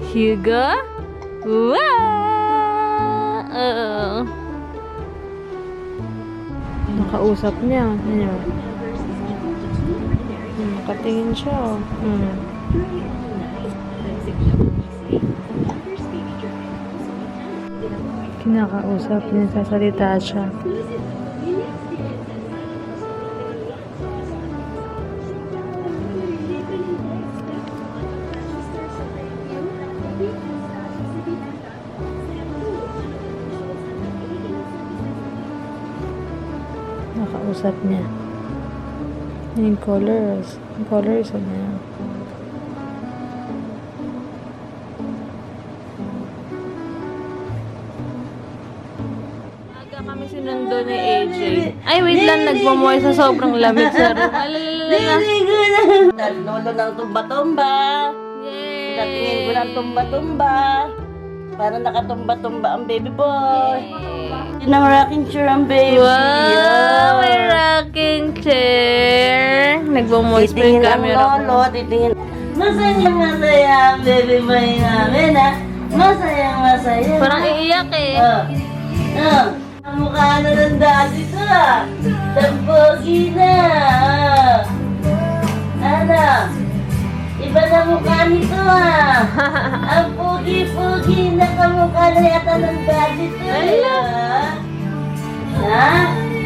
Hugo? Wow! Nakausap niya. Ano? Nakatingin siya. Kinakausap niya, sasalita siya. Nakausap niya. Yung colors. Yung colors niya. Aga kami sinundo ni AJ. Ay, wait lang. Nagmamoy sa sobrang lamig sa room. Lolo ng tumba-tumba. Yay! Natingin ko ng tumba-tumba. Parang nakatumba-tumba ang baby boy. Yun ang rocking chair ang baby. Wow! May rocking chair. Nagmamoy pa yung Titingin ang camera ko. lolo, titingin. Masaya ang baby boy namin ha. Masaya. Parang iiyak eh. Ang mukha na ng dati ko ha. Tampogi na. Ano? Iba na mukha nito ha. Ang pogi-pogi na kamukha na yata ng daddy to. Ha?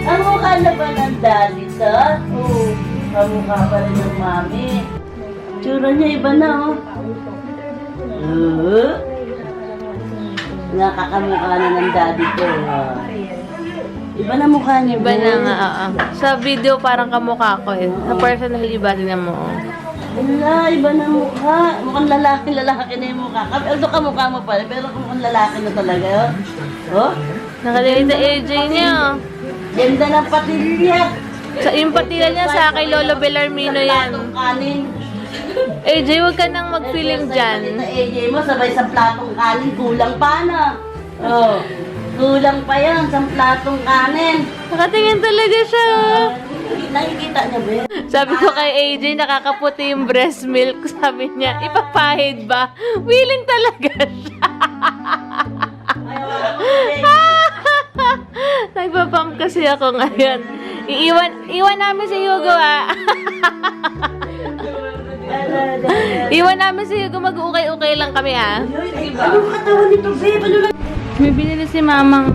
Ang mukha na ba ng daddy to? Oo. Kamukha pa rin ng mami. Tsura niya iba na oh. Nakakamukha na ng daddy to. Iba na mukha niya. Iba na nga, Sa video parang kamukha ko eh. Sa personal, iba din na mo. Wala, iba na mukha. Mukhang lalaki na yung mukha. Although kamukha mo pala, pero mukhang lalaki na talaga. Oh? Nakalagay sa AJ niya. Ganda ng patilya. Yung patila niya sa kay Lolo Bellarmino yan. Platong kanin. AJ, huwag ka nang mag-feeling dyan. Sa AJ mo, sabay sa platong kanin, kulang pa na. Oh, kulang pa yan sa platong kanin. Nakatingin talaga siya. Nakikita niya ba yun? Sabi ko kay AJ, nakakaputi yung breast milk. Sabi niya, ipapahid ba? Willing talaga siya. Nagpapump kasi ako ngayon. Iwan namin si Hugo Iwan namin si Hugo, mag-ukay-ukay lang kami Anong katawan nito, babe? Ano lang? May binili si mamang,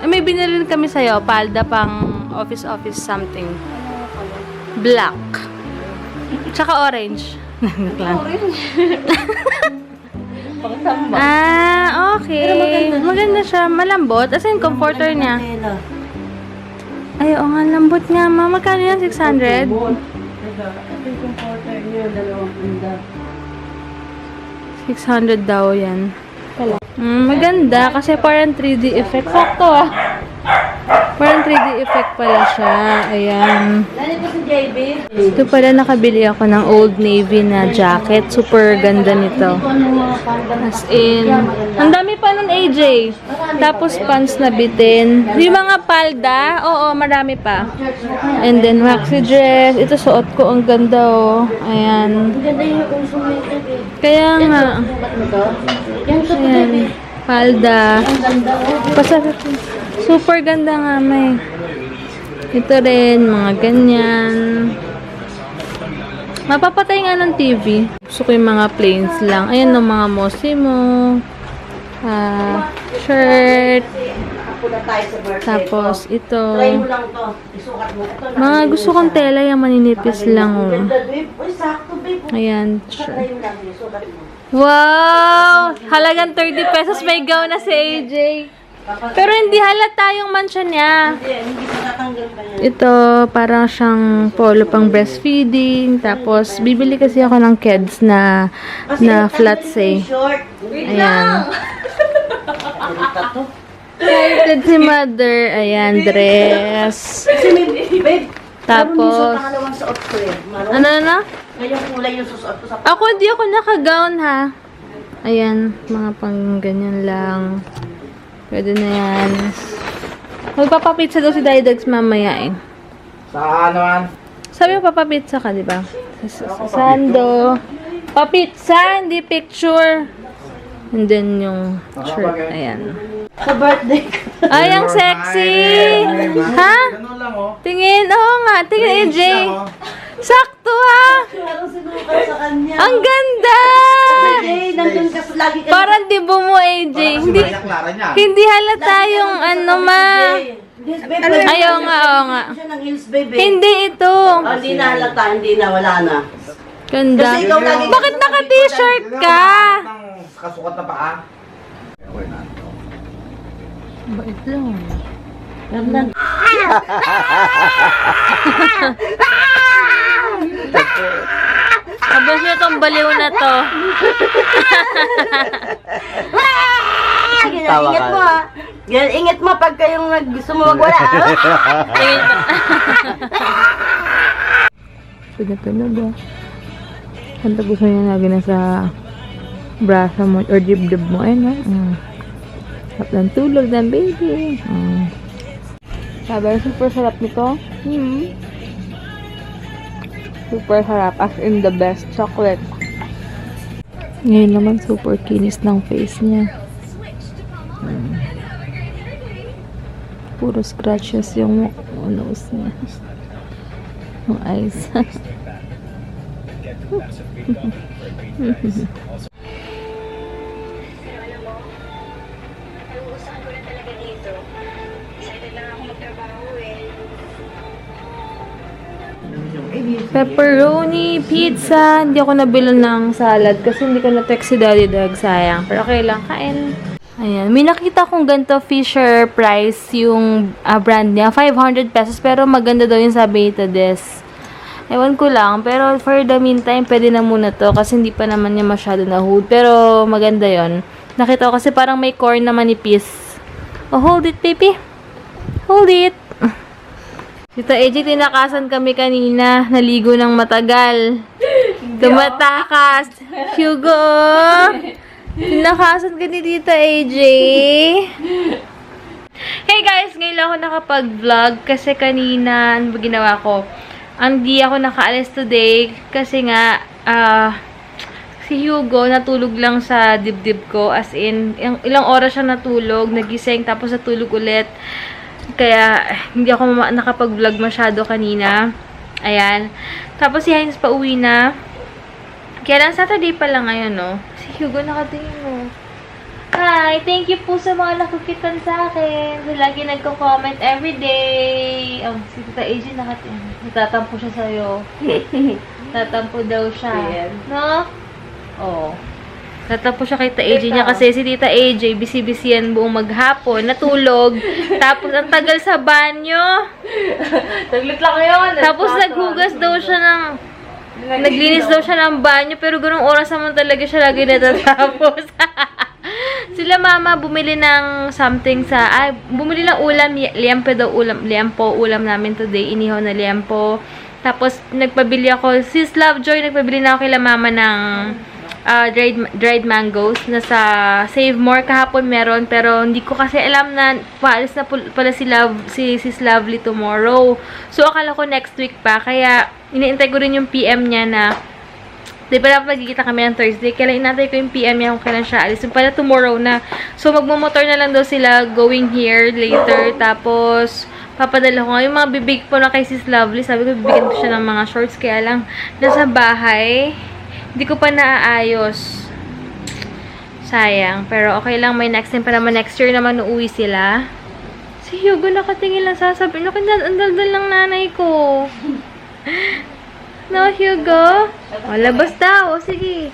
may binili rin kami sa'yo, palda pang office something. Black. Tsaka orange. Orange. Pang-tamba. Okay. Maganda siya. Malambot. As in, comforter niya. Ay, oo nga, lambot nga, ma. Magkano yan? 600? Ito yung comforter niya, 600 daw yan. Maganda kasi parang 3D effect. Sakto Parang 3D effect pala siya. Ayan. Nalito si JB. Ito pala nakabili ako ng Old Navy na jacket. Super ganda nito. As in, ang dami pa nun AJ. Tapos pants na bitin. Yung mga palda, oo, marami pa. And then waxy dress. Ito suot ko, ang ganda Ayan. Ganda yung consumated Kaya nga. Yan to Ayan. Palda. Ang ganda Pasarap. Super ganda nga, may. Ito rin, mga ganyan. Mapapatay nga ng TV. Gusto ko yung mga plains lang. Ayan, ng mga Mosimo. Shirt. Tapos, ito. Try mo lang to. Isukat mo. Ito na. Mga gusto kong tela yung maninipis lang. Ganda, babe. Uy, sakto, babe. Ayan. Try mo lang. Isukat mo. Wow! Halagang 30 pesos may gown na si AJ. Pero hindi halata yung mancha niya. Hindi matatanggal pa yan. Ito, parang siyang polo pang breastfeeding. Tapos, bibili kasi ako ng kids na flats Short. Ayan. Excited si mother. Ayan, dress. Kasi may, babe. Tapos, Pangalawang suot ko eh. ano? Ngayong kulay yung susuot ko sa Ako, hindi ako naka-gown ha. Ayan, mga pang ganyan lang. Pwede na yan. Magpapapizza daw si Didags mamaya Sa ano man? Sabi mo papapizza ka, di ba? Sa Sando. Papizza, hindi picture. And then yung shirt. Ayan. Sa birthday ko. Ay, ang sexy! Ha? Ganun lang, oh. Tingin. Oo nga. Tingin, AJ. Lang, oh. Sakto, ha? Parang sinukat sa kanya. Ang ganda! Hey, nandun ka lagi ka. Parang dibo mo, AJ. Parang Hindi, kasi Maya Clara niya. hindi halata yung ano, ma. Ayaw nga, oo nga. Siya ng heels, baby. Hindi ito. Oh, hindi na halata, hindi na, wala na. Ganda. Kasi ikaw lagi- Bakit naka-t-shirt ka? Ng kasukat na paa. Okay na. Bait lang. Ramdan. Abas niyo tong baliw na to. Tawa ingat mo ha. Ganyan, ingat mo pag kayong gusto mo magwala. Tingin pa. Tunog ah. Kanta gusto niya lagi na sa brasa mo or dibdib mo. Ayun ha. Sarap ng tulog ng baby. Sabi, super sarap nito. Super sarap. As in the best chocolate. Ngayon naman super kinis ng face niya. Puro scratches yung nose niya. Yung eyes. Pepperoni, pizza. Hindi ako nabilan ng salad kasi hindi ko na-text si Daddy Dag. Sayang. Pero okay lang. Kain. Ayan. May nakita kong ganito Fisher Price yung brand niya. 500 pesos. Pero maganda daw yung sabi ito des. Ewan ko lang. Pero for the meantime, pwede na muna to. Kasi hindi pa naman niya masyado na-hold. Pero maganda yon. Nakita ko kasi parang may corn na manipis. Oh, hold it, baby. Hold it. Tita AJ, tinakasan kami kanina. Naligo ng matagal. Tumatakas. Hugo! Tinakasan ka ni Tita AJ. Hey guys, ngayon lang ako nakapag-vlog kasi kanina, ano ba ginawa ko? Hindi ako nakaalis today kasi nga, si Hugo natulog lang sa dibdib ko. As in, ilang oras siya natulog, nagising, tapos natulog ulit. Kaya, hindi ako nakapag-vlog masyado kanina. Ayan. Tapos si Hines pa uwi na. Kaya lang Saturday pa lang ngayon, no? Si Hugo nakatingin mo. Hi! Thank you po sa mga nakukitan sa akin. So, lagi nagko-comment everyday. Oh, si Tita AJ nakatingin. Natatampo siya sa'yo. Tatampo daw siya. No? Oh. Tatampo siya kay Tita AJ niya kasi si Tita AJ, busy-busy yan buong maghapon, natulog. Tapos, ang tagal sa banyo. Taglit lang yun. Tapos, naghugas daw siya ng... Naglinis daw siya ng banyo, pero ganung oras naman talaga siya lagi natatapos. Sila mama bumili ng something sa... bumili ng ulam. Liempo daw ulam. Liempo, ulam namin today. Inihaw na liempo. Tapos, nagpabili ako. Sis Lovejoy, nagpabili na ako kila mama ng... dried mangoes na sa Save More kahapon meron, pero hindi ko kasi alam na paalis na pala si Sis Lovely tomorrow. So akala ko next week pa, kaya iniintay ko rin yung PM niya na di ba magkikita kami ng Thursday, kaya inantay ko yung PM niya kung kailan siya alis. Yung pala tomorrow na. So magmumotor na lang daw sila going here later, tapos papadala ko nga yung mga bibig po na kay Sis Lovely. Sabi ko bibigyan ko siya ng mga shorts, kaya lang nasa bahay. Hindi ko pa naaayos. Sayang. Pero okay lang. May next time pa naman. Next year naman uuwi sila. Si Hugo nakatingin lang sasabihin. Ang daldal lang nanay ko. No, Hugo? O, labas daw. O, sige.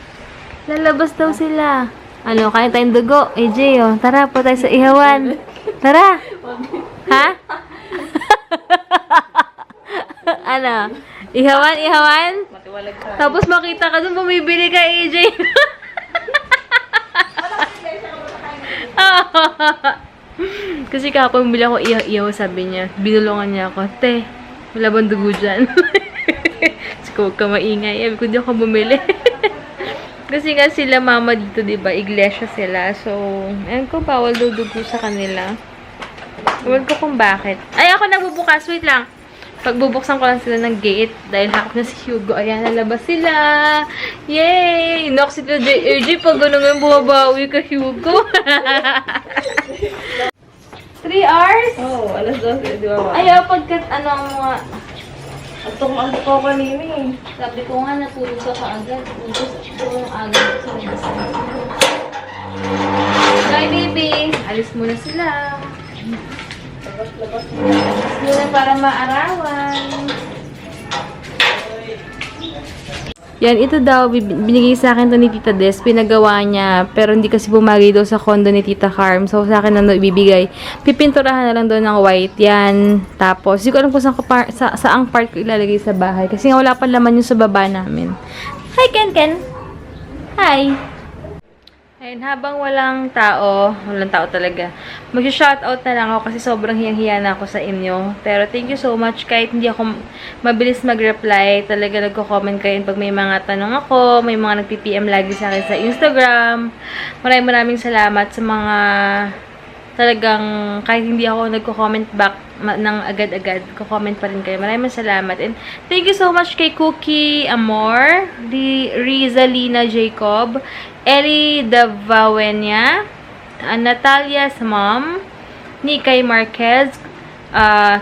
Lalabas daw sila. Ano, kain tayong dugo. AJ, o. Tara po tayo sa ihawan. Tara. Ha? Ano? Ihawan? Tapos makita ka dun, bumibili ka, AJ. Kasi kahapon bumili ako ihaw-ihaw, sabi niya. Binulungan niya ako, te, wala bang dugo dyan? Kasi huwag ka maingay. Sabi ko, di ako bumili. Kasi nga sila mama dito, diba? Iglesia sila. So, ayun ko, bawal daw dugo sa kanila. Ewan ko kung bakit. Ay, ako nagbubukas. Wait lang. Pagbubuksan ko lang sila ng gate dahil hakap na si Hugo. Ayan, lalabas sila. Yay! Knock si JRG pag gano'n nga bumabawi ka, Hugo. 3 hours? Oo, alas 12, di ba? Ayaw, pagkat ano ang mga... Ang ko kanina eh. Sabi ko nga, natulog ka kaagad. Tapos ito yung agad sa labas. Bye, baby! Alis muna sila. Labas-labas mo. Alis muna para maarawan. Yan, ito daw, binigay sa akin to ni Tita Des, pinagawa niya, pero hindi kasi bumagay daw sa condo ni Tita Carm, so sa akin na ibibigay. Pipinturahan na lang doon ng white, yan. Tapos, hindi ko alam kung saang part ko ilalagay sa bahay, kasi nga wala pa laman yung sa baba namin. Hi, Ken Ken! Hi! Ayun, habang walang tao talaga, mag-shoutout na lang ako kasi sobrang hiyang-hiya na ako sa inyo. Pero thank you so much, kahit hindi ako mabilis mag-reply, talaga nagko-comment kayo pag may mga tanong ako, may mga nagpi-PM lagi sa akin sa Instagram. Maraming salamat sa mga talagang kahit hindi ako nagko-comment back ng agad-agad, ko-comment pa rin kayo. Maraming salamat. And thank you so much kay Cookie Amor, Rizalina Jacob, Ellie Davawenya, Natalia's mom, Nikay Marquez,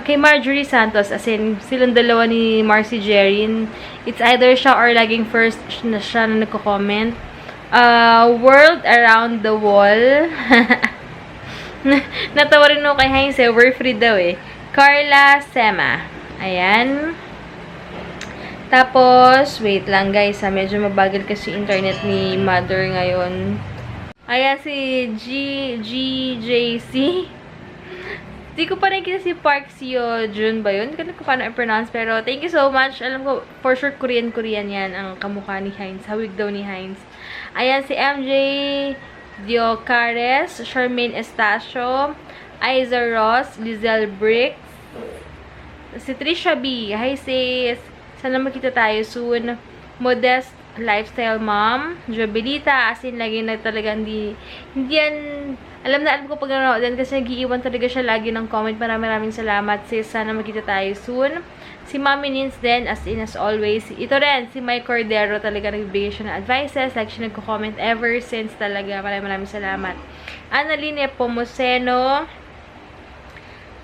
kay Marjorie Santos, as in, silang dalawa ni Marcy Jerin. It's either siya or laging first na siya na nagko-comment. World Around the Wall. Natawa rin ako kay Heinz, we're free daw eh. Carla Sema. Ayan. Tapos, wait lang guys, medyo mabagal kasi internet ni mother ngayon. Ayan si GJC. Hindi ko pa rin kita si Park Seo Jun ba yun? Hindi ko paano i-pronounce, pero thank you so much. Alam ko, for sure Korean yan ang kamukha ni Heinz. Hawig daw ni Heinz. Ayan si MJ Diocares, Charmaine Estacio, Aiza Ross, Lizelle Bricks, si Trisha B. Hi sis! Sana makita tayo soon. Modest Lifestyle Mom, Jobilita, as in lagi na talaga hindi yan, alam ko pag nanonood din kasi nag-iiwan talaga siya lagi ng comment. Maraming salamat sis, sana makita tayo soon. Si Mami Nins din, as in as always. Ito rin, si Mike Cordero, talaga nagbibigay siya ng advices. Like siya nagko-comment ever since talaga. Maraming salamat. Analine Pomoseno,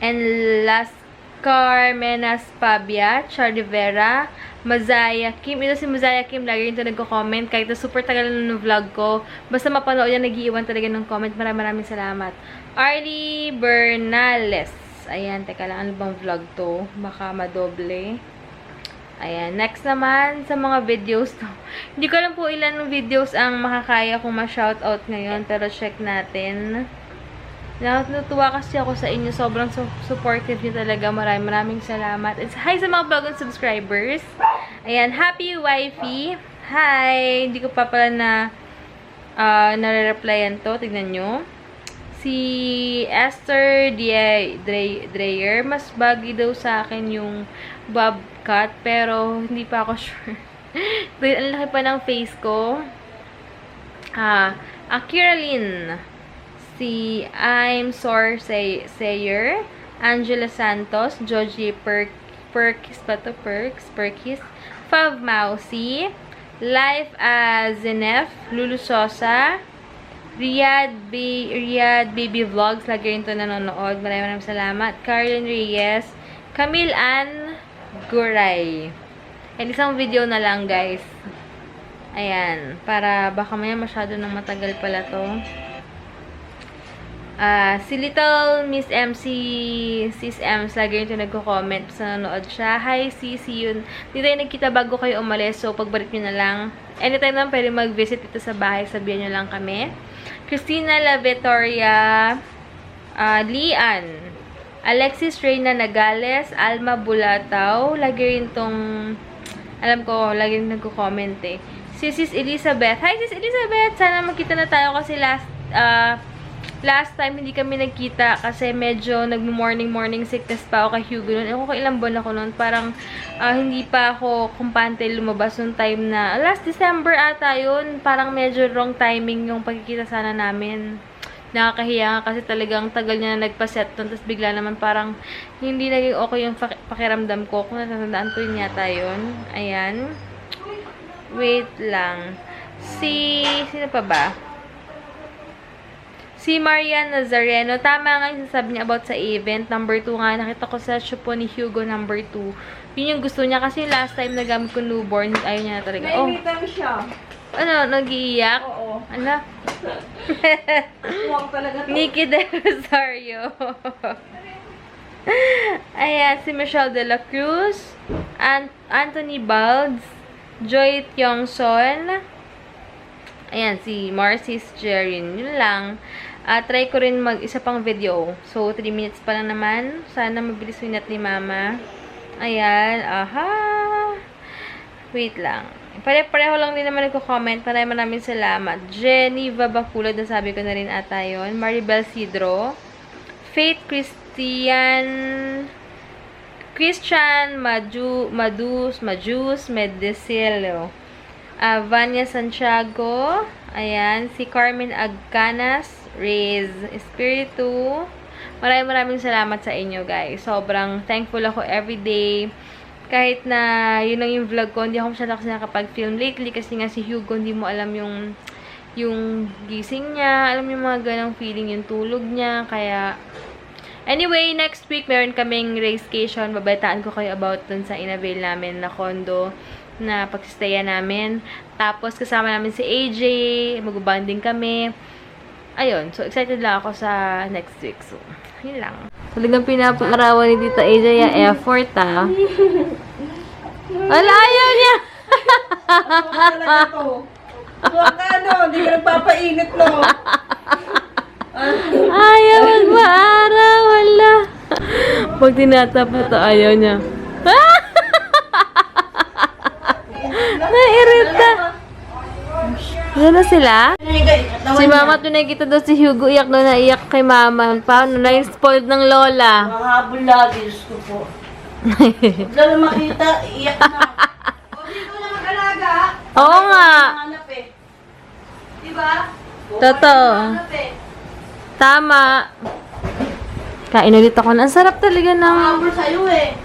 and Lascar Menas Pabia, Charlie Vera, Mazaya Kim. Ito si Mazaya Kim, lagi rin ito nagko-comment. Kahit na super tagal na ng vlog ko. Basta mapanood yan, nag-iiwan talaga ng comment. Maraming salamat. Arlie Bernales. Ayan, teka lang, ano bang vlog to? Baka madoble. Ayan, next naman sa mga videos to. Hindi ko alam po ilan ng videos ang makakaya kong ma-shoutout ngayon, pero check natin. Natutuwa kasi ako sa inyo. Sobrang supportive niyo talaga. Maraming salamat. And hi sa mga vlog and subscribers. Ayan, Happy Wifey. Hi! Hindi ko pa pala nare-replyan to. Tignan nyo. Si Esther Dreyer, mas bagay daw sa akin yung bob cut, pero hindi pa ako sure. Ang laki pa ng face ko. Akira Lynn, si I'm Sor Sayer, Angela Santos, Joji Perkis, Fav Mausi, Life as Zenef, Lulu Sosa, Riyadh Baby Vlogs, lagi rin ito nanonood. Maraming salamat. Carlin Reyes, Camille Ann Guray. And isang video na lang, guys. Ayan. Para baka maya masyado nang matagal pala to. Si Little Miss MC, Sis Ems, lagi rin ito nagko-comment sa nanonood siya. Hi, sis, yun. Dito tayo nagkita bago kayo umalis, so pagbalik nyo na lang. Anytime naman pwede mag-visit dito sa bahay, sabihan nyo lang kami. Christina La Victoria, Lian, Alexis Reyna Nagales, Alma Bulataw, lagi rin tong, alam ko, lagi rin nagko-comment eh. Si Sis Elizabeth, hi Sis Elizabeth, sana magkita na tayo kasi last time hindi kami nagkita kasi medyo nag-morning sickness pa ako kay Hugo noon. Ewan ko ilang buwan ako noon. Parang hindi pa ako kumpante lumabas noong time na last December ata yun. Parang medyo wrong timing yung pagkikita sana namin. Nakakahiya nga kasi talagang tagal niya na nagpa-set doon. Tapos bigla naman parang hindi naging okay yung pakiramdam ko. Kung natatandaan ko yun yata yun. Ayan. Wait lang. Sino pa ba? Si Marian Nazareno. Tama nga yung sasabi niya about sa event. Number 2 nga. Nakita ko sa show po ni Hugo number 2. Yun yung gusto niya. Kasi last time nagamit ko newborn. Ayaw niya na talaga. Oh. Naimitan siya. Ano? Nag-iiyak? Oo. Ano? Huwag talaga to. Nikki De Rosario. Ayan. Si Michelle De La Cruz. Anthony Balds. Joy Tiongson. Ayan. Si Marcy's Jerin. Yun lang. Try ko rin mag-isa pang video. So, 3 minutes pa lang naman. Sana mabilis winat ni Mama. Ayan. Aha. Wait lang. Pare-pareho lang din naman nagko-comment. Maraming salamat. Jenny Babakulad, nasabi ko na rin ata yun. Maribel Sidro. Faith Christian Majus Medicilo. Vanya Santiago. Ayan. Si Carmen Agcanas. Reyes Espiritu. Maraming salamat sa inyo, guys. Sobrang thankful ako everyday. Kahit na yun lang yung vlog ko, hindi ako masyado kasi nakapag-film lately kasi nga si Hugo, hindi mo alam yung gising niya, alam yung mga ganang feeling, yung tulog niya, kaya anyway, next week meron kaming racecation, babaitaan ko kayo about dun sa inavail namin na condo na pagsistayan namin. Tapos kasama namin si AJ, mag-bonding kami. Ayun, so excited lang ako sa next week. So, yun lang. Talagang pinaparawan ni Tita AJ yung effort, ah. Wala, ayaw niya! Talaga to. Huwag ka, hindi ka nagpapainit, no? Ayaw magmaaraw, wala. Pag tinatap na to, ayaw niya. Nairita. Yan na sila? Si Mama, ito nakikita daw si Hugo, iyak na naiyak kay Mama. Paano? Na-spoiled ng lola. Mahabol lagi, Diyos ko po. Huwag na makita, iyak na. Hindi ko na mag-alaga. Oo nga. Hanap eh. Diba? Totoo. Hanap eh. Tama. Kain ulit ako. Ang sarap talaga ng... Mahabol sa'yo eh.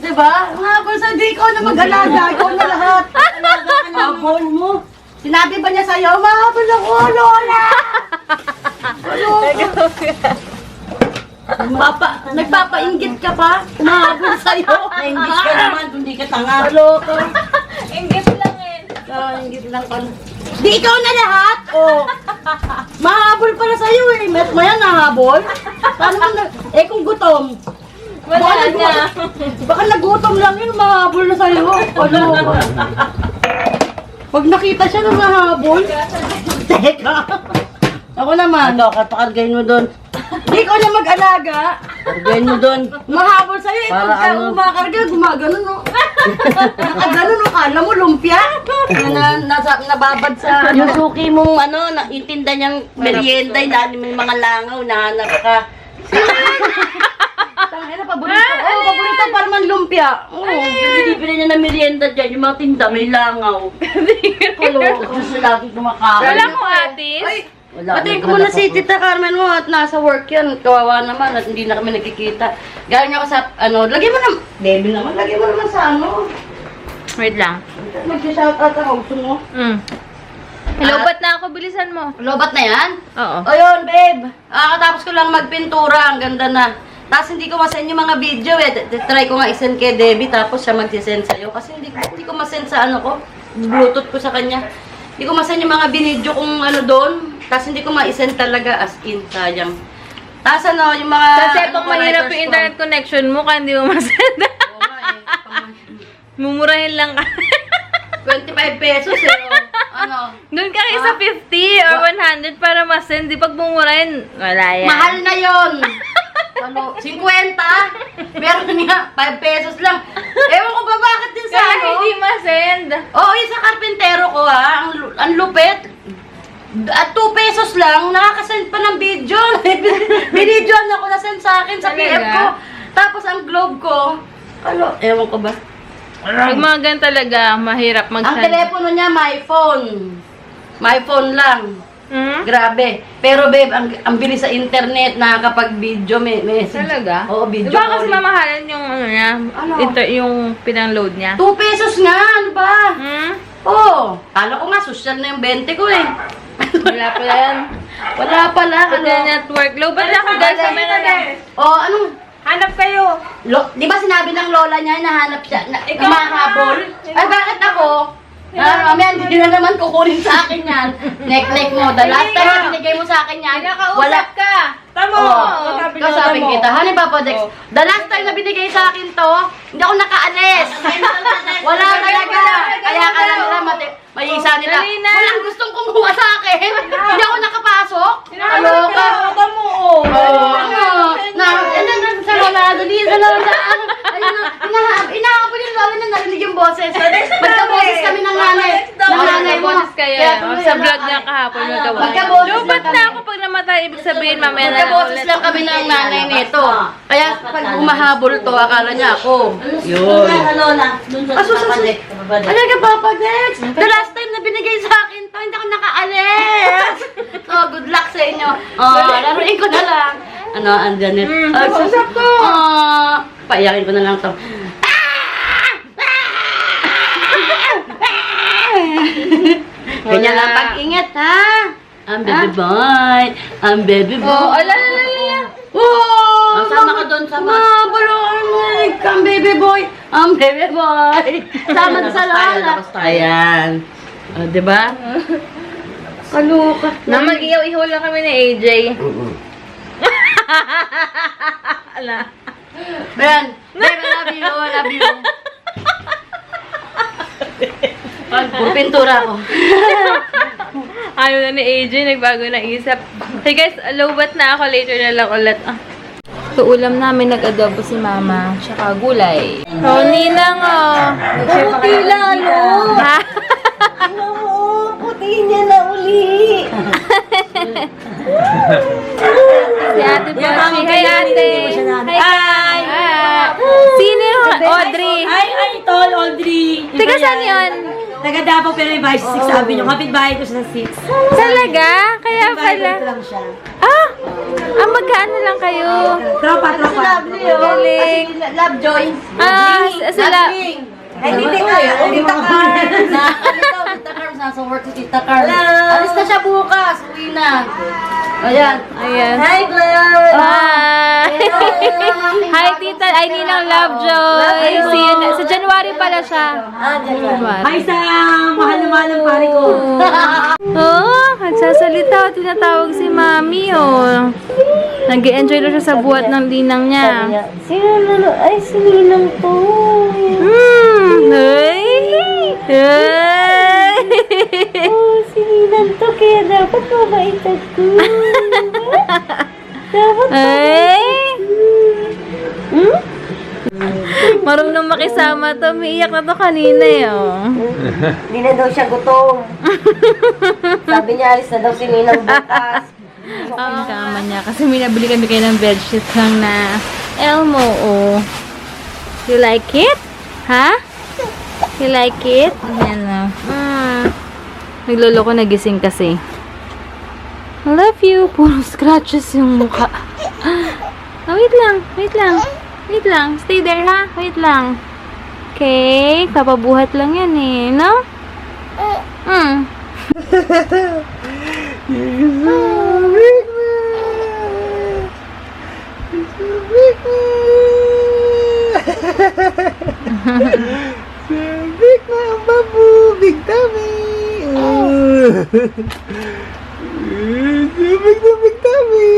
Diba? Mahabol sa'yo, di ikaw na mag-alaga. Ikaw na lahat. Alaga ka na. Mahabol mo. Sinabi ba niya sa'yo, mahabol ako, Lola? Nagpapainggit ka pa? Mahabol sa'yo. Nainggit ka naman, kung di ka tanga. Loko. Inggit lang eh. Inggit lang ka. Di ikaw na lahat? Oh. Mahabol pala sa'yo eh. Maya nahabol? Paano mo na? Eh kung gutom. Wala na. Baka nagutom lang yun, mahabol na sa'yo. Ano? Pag nakita siya na mahabol. Teka. Ako naman. Ano, kapakargayin mo doon. Di ko na mag-alaga. Kargayin mo doon. Mahabol sa'yo eh. Para Pagka ano? kumakarga, gumagano no. Nakagano no, kala mo lumpia. Nababad sa... Yung suki mong ano, itinda niyang merienda, dahil may mga langaw, nahanap ka. Tangina, paborito. Oh, paborito para man lumpia. Oo, binibili niya na merienda dyan, yung mga tinda, may langaw. Hello, kasi lagi kumakain. Wala ko, atis. Ay, patayin ko muna si Tita Carmen mo at nasa work yan. Kawawa naman at hindi na kami nagkikita. Galing ako sa, ano, lagyan mo na, Debbie naman, lagyan mo naman sa ano. Wait lang. Mag-shoutout ako, gusto mo. Hello, ba't na ako? Bilisan mo. Lobat na yan? Oo. O yun, babe. Katapos ko lang magpintura, ang ganda na. Tapos hindi ko masend yung mga video eh. Try ko nga isend kay Debbie tapos siya magsisend sa'yo. Kasi hindi ko masend sa ano ko, Bluetooth ko sa kanya. Hindi ko masend yung mga binidyo kung ano doon. Tapos hindi ko ma-send talaga as in, sayang. Tapos ano, yung mga... Kasi ano, pag mahirap writers yung ko. internet connection mo, kaya hindi mo masend. Oo nga eh. Mumurahin lang ka. 25 pesos eh. Oh. Ano? Doon ka kayo sa 50 or 100 para masend. Di pag mumurahin, wala yan. Mahal na yon. Ano? 50? Meron nga, 5 pesos lang. Ewan ko ba bakit din sa Kaya ano? hindi masend. Oo, yung sa karpintero ko ha, ang lupit. At 2 pesos lang, nakakasend pa ng video. Binidyoan ako, nasend sa akin sa Talaga? PF ko. Tapos ang globe ko, ano, ewan ko ba? Pag mga ganun talaga, mahirap Ang mag-send. telepono niya, my phone. My phone lang. Hmm? Grabe. Pero babe, ang bilis sa internet, nakakapag-video, message. Talaga? Oo, video Diba kasi calling. mamahalan yung ano niya? Ano? Yung pinang-load niya? 2 pesos nga, ano ba? Hmm? Oo. Kala ko nga, social na yung 20 ko eh. Wala pala yan. Wala pala. Pati network. Low ba na ako guys? Sa mga Oh, anong? hanap kayo. Di ba sinabi ng lola niya, nahanap siya, Ikaw mahabol? Ay, bakit ako? Mamaya, hindi na naman kukunin sa akin yan. Neck mo. The last time na binigay mo sa akin yan, wala. ka. Tamo. Oo. Kausapin kita. Honey, Papa Dex, the last time na binigay sa akin to, hindi ako nakaalis. Wala talaga. Kaya ka lang nila, may isa nila. Dali na. Walang gustong kumuha sa akin. Hindi ako nakapasok. Aloka. Tamo. Sa lola, dali, sa lola. Ayun na, inahabol yung lola na narinig yung boses. Magkaboses kami ng nanay. Ng nanay mo. Boses kayo. Sa vlog niya kahapon nagawa. Magkaboses Lobat lang na kami. ako pag namatay. Ibig sabihin mamaya na Magkaboses lang kami ng nanay nito. Kaya pag umahabol to, akala niya ako. Yun. Lola, dun sa Asusunod. Ano ka, Papa Dex? The last time na binigay sa akin to, hindi ako nakaalis. So, good luck sa inyo. Laruin ko na lang. Ano, andyan yun. usap ko. Paiyakin ko na lang to. Ganyan lang pag-ingat, ha? Ang baby boy. Ang baby boy. Oh, ala. Oh, Sama ka doon, sama. Bulungan mo, ang baby boy. Ang baby boy. Sama sa lala. Ayan. O, diba? Kaluka. Na mag-iyaw-ihaw lang kami ni AJ. Ala. Ayan. Babe, I love you. I love you. Puro pintura ko. Ayaw na ni AJ, nagbago na isip. Hey guys, lowbat na ako. Later na lang ulit. So, ulam namin nag-adobo si Mama. Tsaka gulay. Oh, Ninang, oh. Puti lalo. Ha? Ano mo? Puti niya na uli. Si Ate Pochi. Hi, Ate. Hi, hi. Sino yun? Audrey. Ay, tol, Audrey. Teka, saan yun? Taga Davao pero may bahay sa 6 sabi niyo. Kapit-bahay ko siya ng 6. Talaga? Kaya pala. lang siya. Ah! Magkaano lang kayo? Tropa. Galing. Lovejoy. Ah, sila. Ay, hindi ka. Tita Carl. Tita Carl. Nasa work si Tita Carl. Alis na siya bukas. Uwi na. Ayan. Ayan. Hi, Glenn. Hi! Hi, Tita. Ay, Ninang Lovejoy. See you na. Sa January pala siya. January. Hi sa mahal na mahal ng pare ko. Oh, nagsasalita. Tinatawag si Mami, oh. Nag-enjoy na siya sa buhat ng linang niya. Ay, si Ninang to. Hey! Hey! Oh, si Ninang to. Kaya dapat mabait ako. Dapat Ay! Marunong makisama to. Umiiyak na to kanina, eh, oh. Hindi na daw siya gutom. Sabi niya, alis na daw si Ninang bukas. Yung kama niya. Kasi may nabili kami kayo ng bedsheet lang na Elmo, oh. You like it? Ha? You like it? Ayan, oh. Nagloloko nagising kasi. I love you. Puro scratches yung mukha. Wait lang. Wait lang. Wait lang. Stay there, ha? Wait lang. Okay. Papabuhat lang yan, eh. No? Big na ang babu, big tummy. Big tummy.